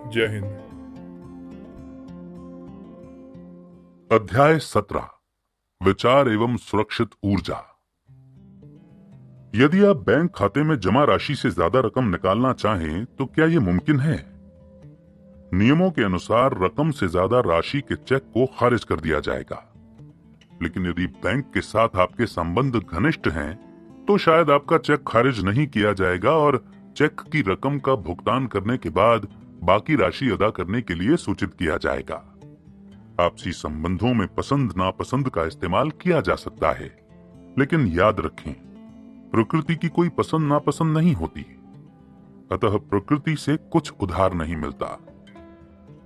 जय हिंद। अध्याय 17 विचार एवं सुरक्षित ऊर्जा। यदि आप बैंक खाते में जमा राशि से ज्यादा रकम निकालना चाहें तो क्या यह मुमकिन है? नियमों के अनुसार रकम से ज्यादा राशि के चेक को खारिज कर दिया जाएगा, लेकिन यदि बैंक के साथ आपके संबंध घनिष्ठ हैं तो शायद आपका चेक खारिज नहीं किया जाएगा और चेक की रकम का भुगतान करने के बाद बाकी राशि अदा करने के लिए सूचित किया जाएगा। आपसी संबंधों में पसंद नापसंद का इस्तेमाल किया जा सकता है, लेकिन याद रखें, प्रकृति की कोई पसंद नापसंद नहीं होती, अतः प्रकृति से कुछ उधार नहीं मिलता।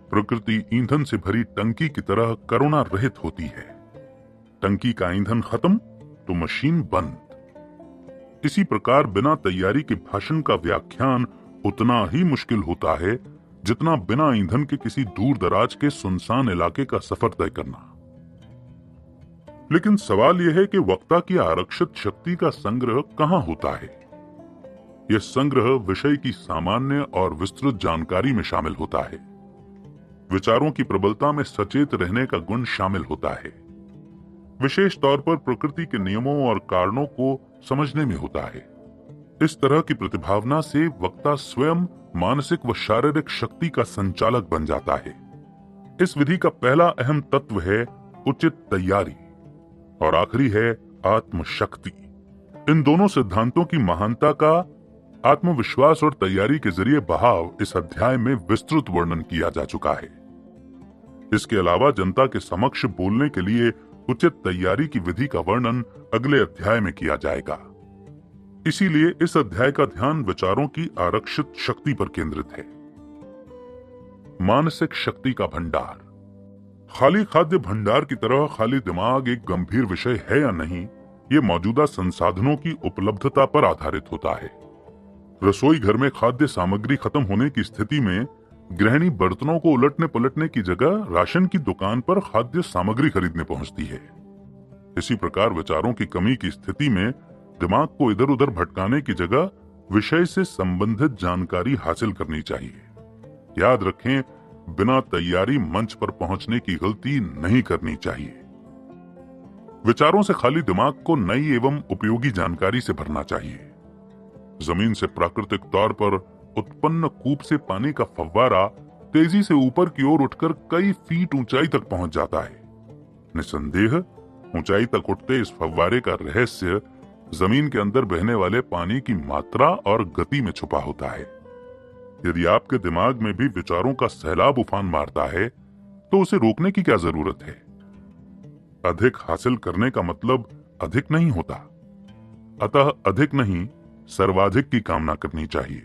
प्रकृति ईंधन से भरी टंकी की तरह करुणा रहित होती है। टंकी का ईंधन खत्म तो मशीन बंद। इसी प्रकार बिना तैयारी के भाषण का व्याख्यान उतना ही मुश्किल होता है जितना बिना ईंधन के किसी दूर दराज के सुनसान इलाके का सफर तय करना। लेकिन सवाल यह है कि वक्ता की आरक्षित शक्ति का संग्रह कहां होता है? यह संग्रह विषय की सामान्य और विस्तृत जानकारी में शामिल होता है। विचारों की प्रबलता में सचेत रहने का गुण शामिल होता है। विशेष तौर पर प्रकृति के नियमों और कारणों को समझने में होता है। इस तरह की प्रतिभावना से वक्ता स्वयं मानसिक व शारीरिक शक्ति का संचालक बन जाता है। इस विधि का पहला अहम तत्व है उचित तैयारी और आखिरी है आत्मशक्ति। इन दोनों सिद्धांतों की महानता का आत्मविश्वास और तैयारी के जरिए बहाव इस अध्याय में विस्तृत वर्णन किया जा चुका है। इसके अलावा जनता के समक्ष बोलने के लिए उचित तैयारी की विधि का वर्णन अगले अध्याय में किया जाएगा। इसीलिए इस अध्याय का ध्यान विचारों की आरक्षित शक्ति पर केंद्रित है। मानसिक शक्ति का भंडार। खाली खाद्य भंडार की तरह खाली दिमाग एक गंभीर विषय है या नहीं, ये मौजूदा संसाधनों की उपलब्धता पर आधारित होता है। रसोई घर में खाद्य सामग्री खत्म होने की स्थिति में गृहिणी बर्तनों को उलटने पलटने की जगह राशन की दुकान पर खाद्य सामग्री खरीदने पहुंचती है। इसी प्रकार विचारों की कमी की स्थिति में दिमाग को इधर उधर भटकाने की जगह विषय से संबंधित जानकारी हासिल करनी चाहिए। याद रखें, बिना तैयारी मंच पर पहुंचने की गलती नहीं करनी चाहिए। विचारों से खाली दिमाग को नई एवं उपयोगी जानकारी से भरना चाहिए। जमीन से प्राकृतिक तौर पर उत्पन्न कूप से पानी का फव्वारा तेजी से ऊपर की ओर उठकर कई फीट ऊंचाई तक पहुंच जाता है। निसंदेह ऊंचाई तक उठते इस फव्वारे का रहस्य जमीन के अंदर बहने वाले पानी की मात्रा और गति में छुपा होता है। यदि आपके दिमाग में भी विचारों का सैलाब उफान मारता है तो उसे रोकने की क्या जरूरत है? अधिक हासिल करने का मतलब अधिक नहीं होता, अतः अधिक नहीं सर्वाधिक की कामना करनी चाहिए।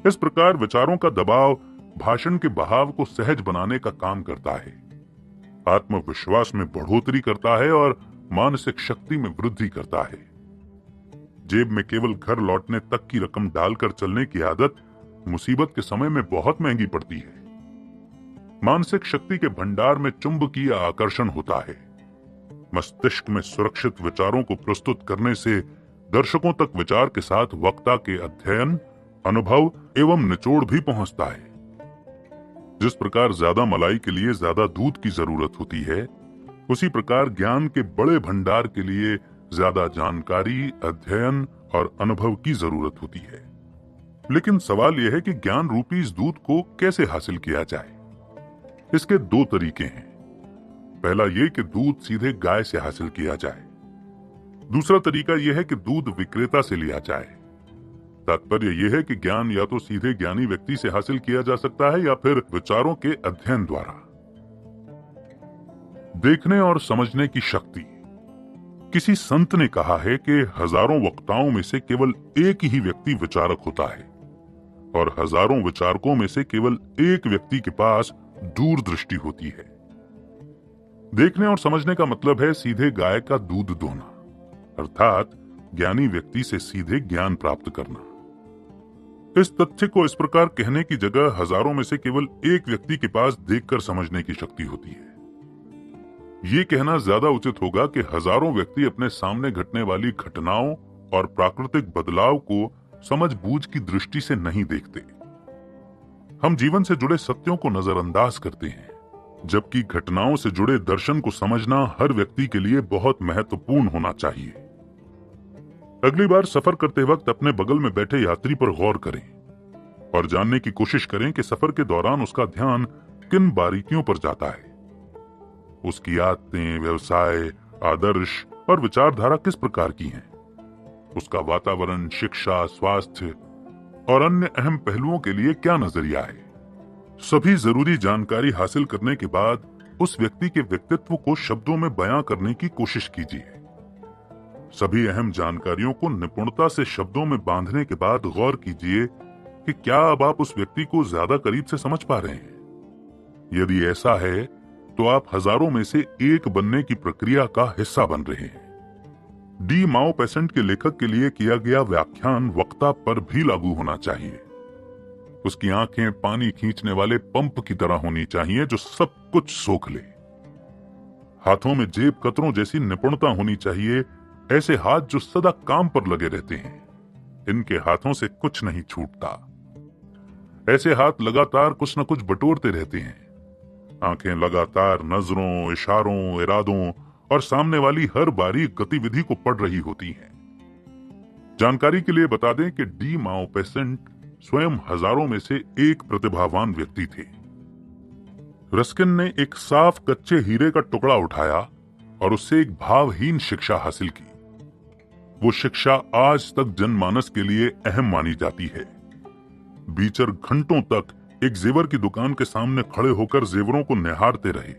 इस प्रकार विचारों का दबाव भाषण के बहाव को सहज बनाने का काम करता है, आत्मविश्वास में बढ़ोतरी करता है और मानसिक शक्ति में वृद्धि करता है। जेब में केवल घर लौटने तक की रकम डालकर चलने की आदत मुसीबत के समय में बहुत महंगी पड़ती है। मानसिक शक्ति के भंडार में चुंबकीय आकर्षण होता है। मस्तिष्क में सुरक्षित विचारों को प्रस्तुत करने से दर्शकों तक विचार के साथ वक्ता के अध्ययन, अनुभव एवं निचोड़ भी पहुंचता है। जिस प्रकार ज्यादा मलाई के लिए ज्यादा दूध की जरूरत होती है, उसी प्रकार ज्ञान के बड़े भंडार के लिए ज्यादा जानकारी, अध्ययन और अनुभव की जरूरत होती है। लेकिन सवाल यह है कि ज्ञान रूपी इस दूध को कैसे हासिल किया जाए? इसके दो तरीके हैं। पहला ये कि दूध सीधे गाय से हासिल किया जाए। दूसरा तरीका यह है कि दूध विक्रेता से लिया जाए। तात्पर्य यह है कि ज्ञान या तो सीधे ज्ञानी व्यक्ति से हासिल किया जा सकता है या फिर विचारों के अध्ययन द्वारा। देखने और समझने की शक्ति। किसी संत ने कहा है कि हजारों वक्ताओं में से केवल एक ही व्यक्ति विचारक होता है और हजारों विचारकों में से केवल एक व्यक्ति के पास दूरदृष्टि होती है। देखने और समझने का मतलब है सीधे गाय का दूध दोहना, अर्थात ज्ञानी व्यक्ति से सीधे ज्ञान प्राप्त करना। इस तथ्य को इस प्रकार कहने की जगह हजारों में से केवल एक व्यक्ति के पास देखकर समझने की शक्ति होती है। ये कहना ज्यादा उचित होगा कि हजारों व्यक्ति अपने सामने घटने वाली घटनाओं और प्राकृतिक बदलाव को समझ बूझ की दृष्टि से नहीं देखते। हम जीवन से जुड़े सत्यों को नजरअंदाज करते हैं, जबकि घटनाओं से जुड़े दर्शन को समझना हर व्यक्ति के लिए बहुत महत्वपूर्ण होना चाहिए। अगली बार सफर करते वक्त अपने बगल में बैठे यात्री पर गौर करें और जानने की कोशिश करें कि सफर के दौरान उसका ध्यान किन बारीकियों पर जाता है। उसकी आदतें, व्यवसाय, आदर्श और विचारधारा किस प्रकार की हैं। उसका वातावरण, शिक्षा, स्वास्थ्य और अन्य अहम पहलुओं के लिए क्या नजरिया है। सभी जरूरी जानकारी हासिल करने के बाद उस व्यक्ति के व्यक्तित्व को शब्दों में बयां करने की कोशिश कीजिए। सभी अहम जानकारियों को निपुणता से शब्दों में बांधने के बाद गौर कीजिए कि क्या अब आप उस व्यक्ति को ज्यादा करीब से समझ पा रहे हैं। यदि ऐसा है तो आप हजारों में से एक बनने की प्रक्रिया का हिस्सा बन रहे हैं। डी माओपेसेंट के लेखक के लिए किया गया व्याख्यान वक्ता पर भी लागू होना चाहिए। उसकी आंखें पानी खींचने वाले पंप की तरह होनी चाहिए जो सब कुछ सोख ले। हाथों में जेब कतरों जैसी निपुणता होनी चाहिए, ऐसे हाथ जो सदा काम पर लगे रहते हैं। इनके हाथों से कुछ नहीं छूटता। ऐसे हाथ लगातार कुछ न कुछ बटोरते रहते हैं। आंखें लगातार नजरों, इशारों, इरादों और सामने वाली हर बारीक गतिविधि को पढ़ रही होती हैं। जानकारी के लिए बता दें कि डी माओपेसेंट स्वयं हजारों में से एक प्रतिभावान व्यक्ति थे। रस्किन ने एक साफ कच्चे हीरे का टुकड़ा उठाया और उससे एक भावहीन शिक्षा हासिल की। वो शिक्षा आज तक जनमानस के लिए अहम मानी जाती है। बीचर घंटों तक एक जेवर की दुकान के सामने खड़े होकर जेवरों को निहारते रहे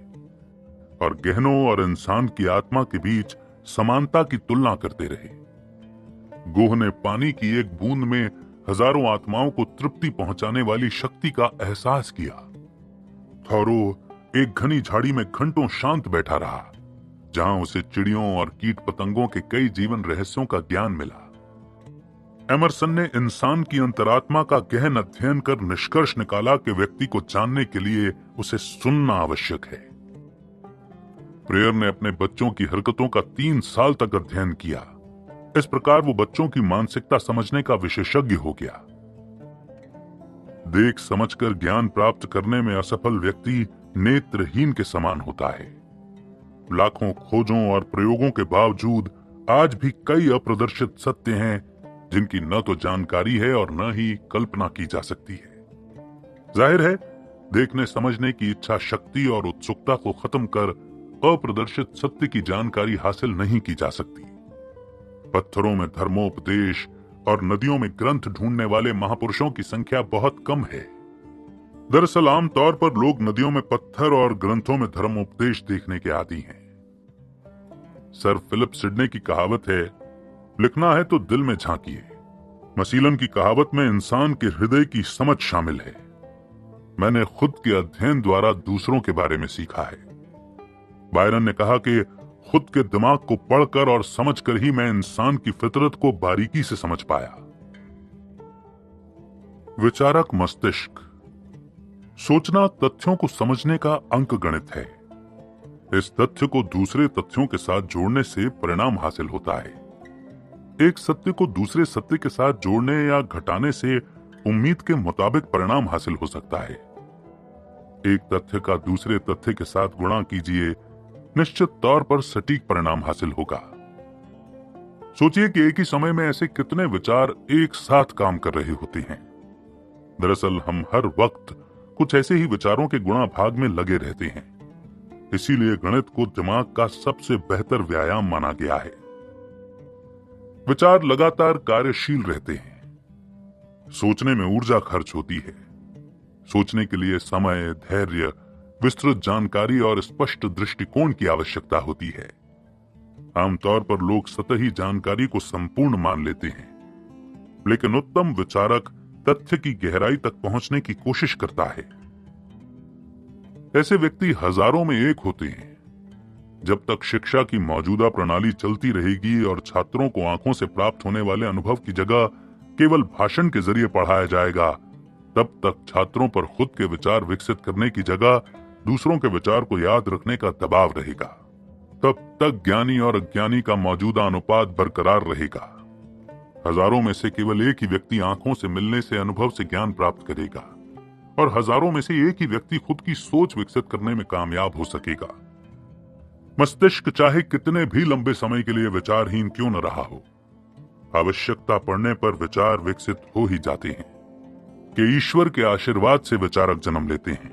और गहनों और इंसान की आत्मा के बीच समानता की तुलना करते रहे। गोह ने पानी की एक बूंद में हजारों आत्माओं को तृप्ति पहुंचाने वाली शक्ति का एहसास किया। थॉरो एक घनी झाड़ी में घंटों शांत बैठा रहा, जहां उसे चिड़ियों और कीट पतंगों के कई जीवन रहस्यों का ज्ञान मिला। एमरसन ने इंसान की अंतरात्मा का गहन अध्ययन कर निष्कर्ष निकाला कि व्यक्ति को जानने के लिए उसे सुनना आवश्यक है। प्रेयर ने अपने बच्चों की हरकतों का 3 साल तक अध्ययन किया। इस प्रकार वो बच्चों की मानसिकता समझने का विशेषज्ञ हो गया। देख समझकर ज्ञान प्राप्त करने में असफल व्यक्ति नेत्रहीन के समान होता है। लाखों खोजों और प्रयोगों के बावजूद आज भी कई अप्रदर्शित सत्य हैं जिनकी न तो जानकारी है और न ही कल्पना की जा सकती है। जाहिर है, देखने समझने की इच्छा शक्ति और उत्सुकता को खत्म कर अप्रदर्शित सत्य की जानकारी हासिल नहीं की जा सकती। पत्थरों में धर्मोपदेश और नदियों में ग्रंथ ढूंढने वाले महापुरुषों की संख्या बहुत कम है। दरअसल आमतौर पर लोग नदियों में पत्थर और ग्रंथों में धर्मोपदेश देखने के आदी हैं। सर फिलिप सिडने की कहावत है, लिखना है तो दिल में झांकिए। मसीलन की कहावत में इंसान के हृदय की समझ शामिल है। मैंने खुद के अध्ययन द्वारा दूसरों के बारे में सीखा है। बायरन ने कहा कि खुद के दिमाग को पढ़कर और समझकर ही मैं इंसान की फितरत को बारीकी से समझ पाया। विचारक मस्तिष्क। सोचना तथ्यों को समझने का अंकगणित है। इस तथ्य को दूसरे तथ्यों के साथ जोड़ने से परिणाम हासिल होता है। एक सत्य को दूसरे सत्य के साथ जोड़ने या घटाने से उम्मीद के मुताबिक परिणाम हासिल हो सकता है। एक तथ्य का दूसरे तथ्य के साथ गुणा कीजिए, निश्चित तौर पर सटीक परिणाम हासिल होगा। सोचिए कि एक ही समय में ऐसे कितने विचार एक साथ काम कर रहे होते हैं। दरअसल हम हर वक्त कुछ ऐसे ही विचारों के गुणा भाग में लगे रहते हैं। इसीलिए गणित को दिमाग का सबसे बेहतर व्यायाम माना गया है। विचार लगातार कार्यशील रहते हैं। सोचने में ऊर्जा खर्च होती है। सोचने के लिए समय, धैर्य, विस्तृत जानकारी और स्पष्ट दृष्टिकोण की आवश्यकता होती है। आमतौर पर लोग सतही जानकारी को संपूर्ण मान लेते हैं, लेकिन उत्तम विचारक तथ्य की गहराई तक पहुंचने की कोशिश करता है। ऐसे व्यक्ति हजारों में एक होते हैं। जब तक शिक्षा की मौजूदा प्रणाली चलती रहेगी और छात्रों को आंखों से प्राप्त होने वाले अनुभव की जगह केवल भाषण के जरिए पढ़ाया जाएगा, तब तक छात्रों पर खुद के विचार विकसित करने की जगह दूसरों के विचार को याद रखने का दबाव रहेगा। तब तक ज्ञानी और अज्ञानी का मौजूदा अनुपात बरकरार रहेगा। हजारों में से केवल एक ही व्यक्ति आंखों से मिलने से अनुभव से ज्ञान प्राप्त करेगा और हजारों में से एक ही व्यक्ति खुद की सोच विकसित करने में कामयाब हो सकेगा। मस्तिष्क चाहे कितने भी लंबे समय के लिए विचारहीन क्यों न रहा हो, आवश्यकता पड़ने पर विचार विकसित हो ही जाते हैं कि ईश्वर के आशीर्वाद से विचारक जन्म लेते हैं।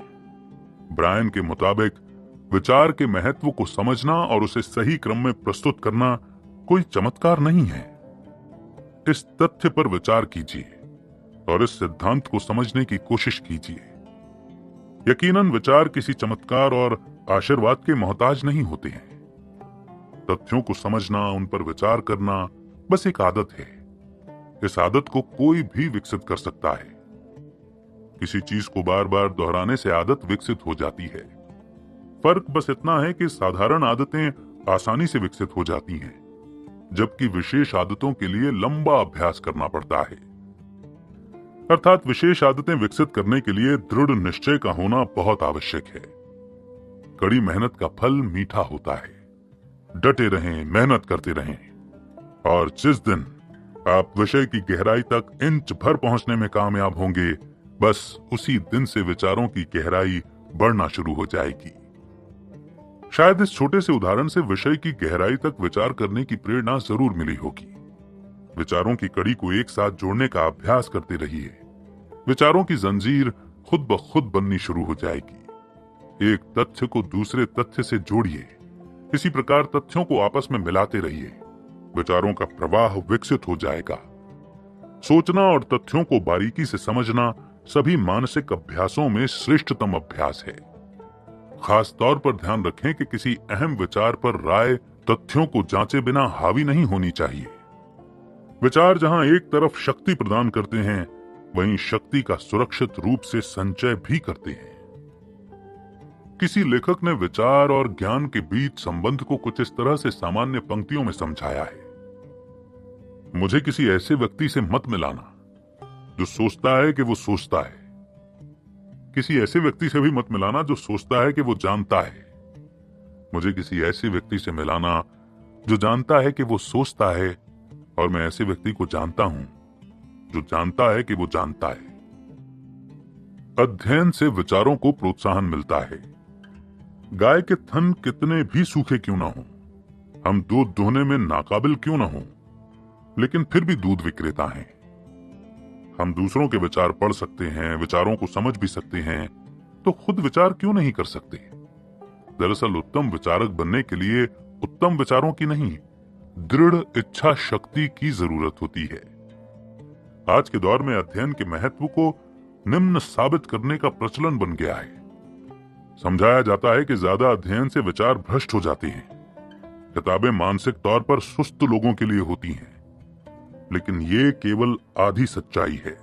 ब्रायन के मुताबिक विचार के महत्व को समझना और उसे सही क्रम में प्रस्तुत करना कोई चमत्कार नहीं है। इस तथ्य पर विचार कीजिए और इस सिद्धांत को समझने की कोशिश कीजिए। यकीनन विचार किसी चमत्कार और आशीर्वाद के मोहताज नहीं होते हैं। तथ्यों को समझना, उन पर विचार करना बस एक आदत है। इस आदत को कोई भी विकसित कर सकता है। किसी चीज को बार बार दोहराने से आदत विकसित हो जाती है। फर्क बस इतना है कि साधारण आदतें आसानी से विकसित हो जाती हैं, जबकि विशेष आदतों के लिए लंबा अभ्यास करना पड़ता है। अर्थात विशेष आदतें विकसित करने के लिए दृढ़ निश्चय का होना बहुत आवश्यक है। कड़ी मेहनत का फल मीठा होता है। डटे रहें, मेहनत करते रहें, और जिस दिन आप विषय की गहराई तक इंच भर पहुंचने में कामयाब होंगे, बस उसी दिन से विचारों की गहराई बढ़ना शुरू हो जाएगी। शायद इस छोटे से उदाहरण से विषय की गहराई तक विचार करने की प्रेरणा जरूर मिली होगी। विचारों की कड़ी को एक साथ जोड़ने का अभ्यास करते रहिए। विचारों की जंजीर खुद ब खुद बननी शुरू हो जाएगी। एक तथ्य को दूसरे तथ्य से जोड़िए। इसी प्रकार तथ्यों को आपस में मिलाते रहिए। विचारों का प्रवाह विकसित हो जाएगा। सोचना और तथ्यों को बारीकी से समझना सभी मानसिक अभ्यासों में श्रेष्ठतम अभ्यास है। खास तौर पर ध्यान रखें कि किसी अहम विचार पर राय तथ्यों को जांचे बिना हावी नहीं होनी चाहिए। विचार जहां एक तरफ शक्ति प्रदान करते हैं, वहीं शक्ति का सुरक्षित रूप से संचय भी करते हैं। किसी लेखक ने विचार और ज्ञान के बीच संबंध को कुछ इस तरह से सामान्य पंक्तियों में समझाया है। मुझे किसी ऐसे व्यक्ति से मत मिलाना जो सोचता है कि वो सोचता है। किसी ऐसे व्यक्ति से भी मत मिलाना जो सोचता है कि वो जानता है। मुझे किसी ऐसे व्यक्ति से मिलाना जो जानता है कि वो सोचता है, और मैं ऐसे व्यक्ति को जानता हूं जो जानता है कि वो जानता है। अध्ययन से विचारों को प्रोत्साहन मिलता है। गाय के थन कितने भी सूखे क्यों ना हो, हम दूध दोहने में नाकाबिल क्यों ना हो, लेकिन फिर भी दूध विक्रेता हैं। हम दूसरों के विचार पढ़ सकते हैं, विचारों को समझ भी सकते हैं, तो खुद विचार क्यों नहीं कर सकते? दरअसल उत्तम विचारक बनने के लिए उत्तम विचारों की नहीं, दृढ़ इच्छा शक्ति की जरूरत होती है। आज के दौर में अध्ययन के महत्व को निम्न साबित करने का प्रचलन बन गया है। समझाया जाता है कि ज्यादा अध्ययन से विचार भ्रष्ट हो जाते हैं। किताबें मानसिक तौर पर सुस्त लोगों के लिए होती हैं, लेकिन ये केवल आधी सच्चाई है।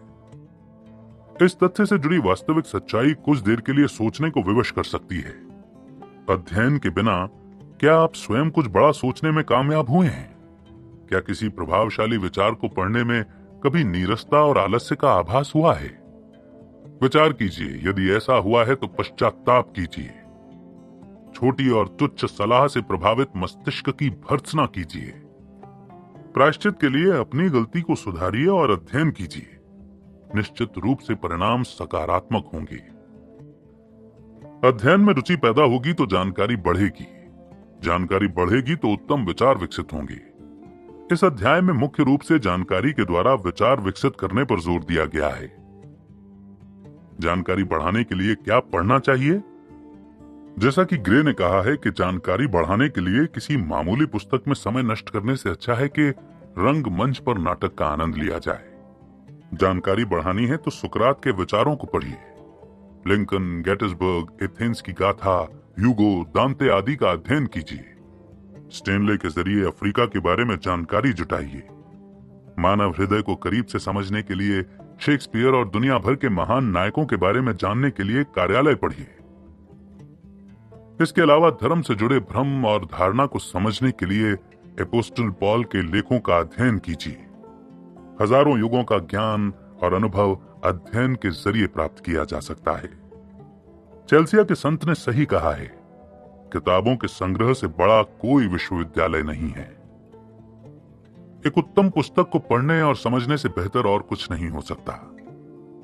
इस तथ्य से जुड़ी वास्तविक सच्चाई कुछ देर के लिए सोचने को विवश कर सकती है। अध्ययन के बिना क्या आप स्वयं कुछ बड़ा सोचने में कामयाब हुए हैं? क्या किसी प्रभावशाली विचार को पढ़ने में कभी नीरसता और आलस्य का आभास हुआ है? विचार कीजिए, यदि ऐसा हुआ है तो पश्चाताप कीजिए। छोटी और तुच्छ सलाह से प्रभावित मस्तिष्क की भर्त्सना कीजिए। प्रायश्चित के लिए अपनी गलती को सुधारिए और अध्ययन कीजिए। निश्चित रूप से परिणाम सकारात्मक होंगे। अध्ययन में रुचि पैदा होगी तो जानकारी बढ़ेगी। जानकारी बढ़ेगी तो उत्तम विचार विकसित होंगे। इस अध्याय में मुख्य रूप से जानकारी के द्वारा विचार विकसित करने पर जोर दिया गया है। जानकारी बढ़ाने के लिए क्या पढ़ना चाहिए? जैसा कि ग्रे ने कहा है कि जानकारी बढ़ाने के लिए किसी मामूली पुस्तक में समय नष्ट करने से अच्छा है कि रंगमंच पर नाटक का आनंद लिया जाए। जानकारी बढ़ानी है तो सुकरात के विचारों को पढ़िए। लिंकन, गेटिसबर्ग, एथेंस की गाथा, ह्यूगो, दांते आदि का अध्ययन कीजिए। स्टेनले के जरिए अफ्रीका के बारे में जानकारी जुटाइए। मानव हृदय को करीब से समझने के लिए शेक्सपियर और दुनिया भर के महान नायकों के बारे में जानने के लिए कार्यालय पढ़िए। इसके अलावा धर्म से जुड़े भ्रम और धारणा को समझने के लिए एपोस्टल पॉल के लेखों का अध्ययन कीजिए। हजारों युगों का ज्ञान और अनुभव अध्ययन के जरिए प्राप्त किया जा सकता है। चेल्सिया के संत ने सही कहा है, किताबों के संग्रह से बड़ा कोई विश्वविद्यालय नहीं है। एक उत्तम पुस्तक को पढ़ने और समझने से बेहतर और कुछ नहीं हो सकता।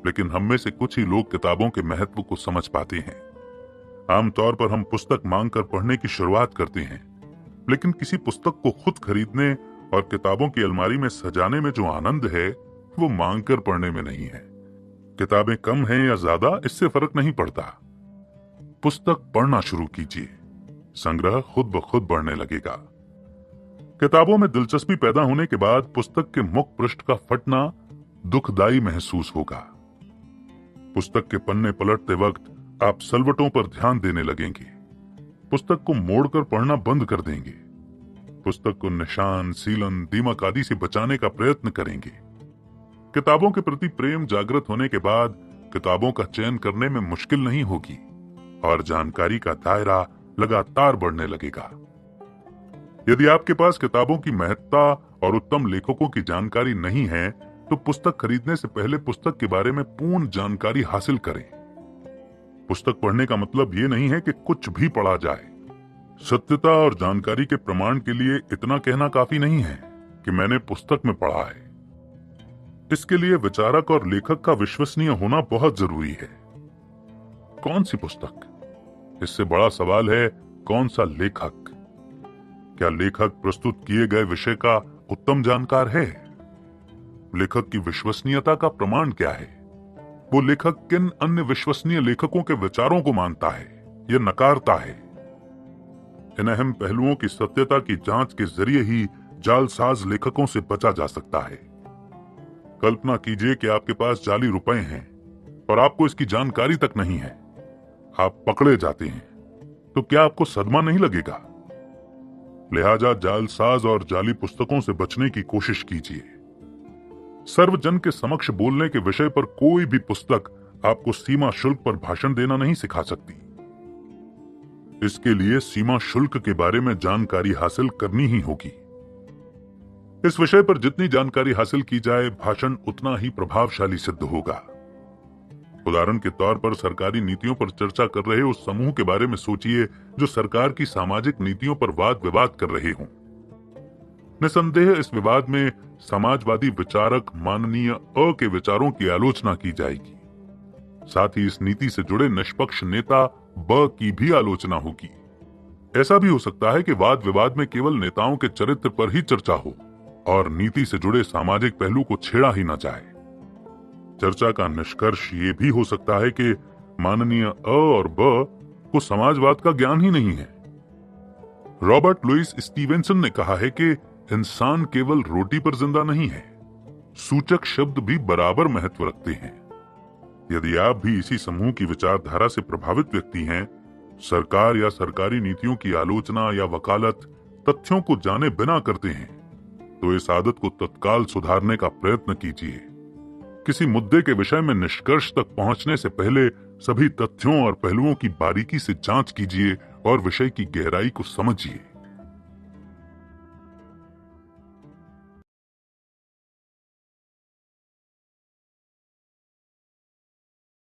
लेकिन हम में से कुछ ही लोग किताबों के महत्व को समझ पाते हैं। आमतौर पर हम पुस्तक मांगकर पढ़ने की शुरुआत करते हैं, लेकिन किसी पुस्तक को खुद खरीदने और किताबों की अलमारी में सजाने में जो आनंद है वो मांगकर पढ़ने में नहीं है। किताबें कम हैं या ज्यादा, इससे फर्क नहीं पड़ता। पुस्तक पढ़ना शुरू कीजिए, संग्रह खुद ब खुद बढ़ने लगेगा। किताबों में दिलचस्पी पैदा होने के बाद पुस्तक के मुख पृष्ठ का फटना दुखदाई महसूस होगा। पुस्तक के पन्ने पलटते वक्त आप सलवटों पर ध्यान देने लगेंगे। पुस्तक को मोड़कर पढ़ना बंद कर देंगे। पुस्तक को निशान, सीलन, दीमक आदि से बचाने का प्रयत्न करेंगे। किताबों के प्रति प्रेम जागृत होने के बाद किताबों का चयन करने में मुश्किल नहीं होगी और जानकारी का दायरा लगातार बढ़ने लगेगा। यदि आपके पास किताबों की महत्ता और उत्तम लेखकों की जानकारी नहीं है, तो पुस्तक खरीदने से पहले पुस्तक के बारे में पूर्ण जानकारी हासिल करें। पुस्तक पढ़ने का मतलब ये नहीं है कि कुछ भी पढ़ा जाए। सत्यता और जानकारी के प्रमाण के लिए इतना कहना काफी नहीं है कि मैंने पुस्तक में पढ़ा है। इसके लिए विचारक और लेखक का विश्वसनीय होना बहुत जरूरी है। कौन सी पुस्तक? इससे बड़ा सवाल है कौन सा लेखक। क्या लेखक प्रस्तुत किए गए विषय का उत्तम जानकार है? लेखक की विश्वसनीयता का प्रमाण क्या है? वो लेखक किन अन्य विश्वसनीय लेखकों के विचारों को मानता है या नकारता है? इन अहम पहलुओं की सत्यता की जांच के जरिए ही जालसाज लेखकों से बचा जा सकता है। कल्पना कीजिए कि आपके पास जाली रुपए हैं और आपको इसकी जानकारी तक नहीं है। आप पकड़े जाते हैं, तो क्या आपको सदमा नहीं लगेगा? लिहाजा जालसाज और जाली पुस्तकों से बचने की कोशिश कीजिए। सर्वजन के समक्ष बोलने के विषय पर कोई भी पुस्तक आपको सीमा शुल्क पर भाषण देना नहीं सिखा सकती। इसके लिए सीमा शुल्क के बारे में जानकारी हासिल करनी ही होगी। इस विषय पर जितनी जानकारी हासिल की जाए, भाषण उतना ही प्रभावशाली सिद्ध होगा। उदाहरण के तौर पर सरकारी नीतियों पर चर्चा कर रहे उस समूह के बारे में सोचिए जो सरकार की सामाजिक नीतियों पर वाद विवाद कर रहे हों। निसंदेह इस विवाद में समाजवादी विचारक माननीय अ के विचारों की आलोचना की जाएगी। साथ ही इस नीति से जुड़े निष्पक्ष नेता ब की भी आलोचना होगी। ऐसा भी हो सकता है कि वाद विवाद में केवल नेताओं के चरित्र पर ही चर्चा हो और नीति से जुड़े सामाजिक पहलू को छेड़ा ही न जाए। चर्चा का निष्कर्ष ये भी हो सकता है कि माननीय अ और ब को समाजवाद का ज्ञान ही नहीं है। रॉबर्ट लुइस स्टीवेंसन ने कहा है कि इंसान केवल रोटी पर जिंदा नहीं है, सूचक शब्द भी बराबर महत्व रखते हैं। यदि आप भी इसी समूह की विचारधारा से प्रभावित व्यक्ति हैं, सरकार या सरकारी नीतियों की आलोचना या वकालत तथ्यों को जाने बिना करते हैं, तो इस आदत को तत्काल सुधारने का प्रयत्न कीजिए। किसी मुद्दे के विषय में निष्कर्ष तक पहुंचने से पहले सभी तथ्यों और पहलुओं की बारीकी से जांच कीजिए और विषय की गहराई को समझिए।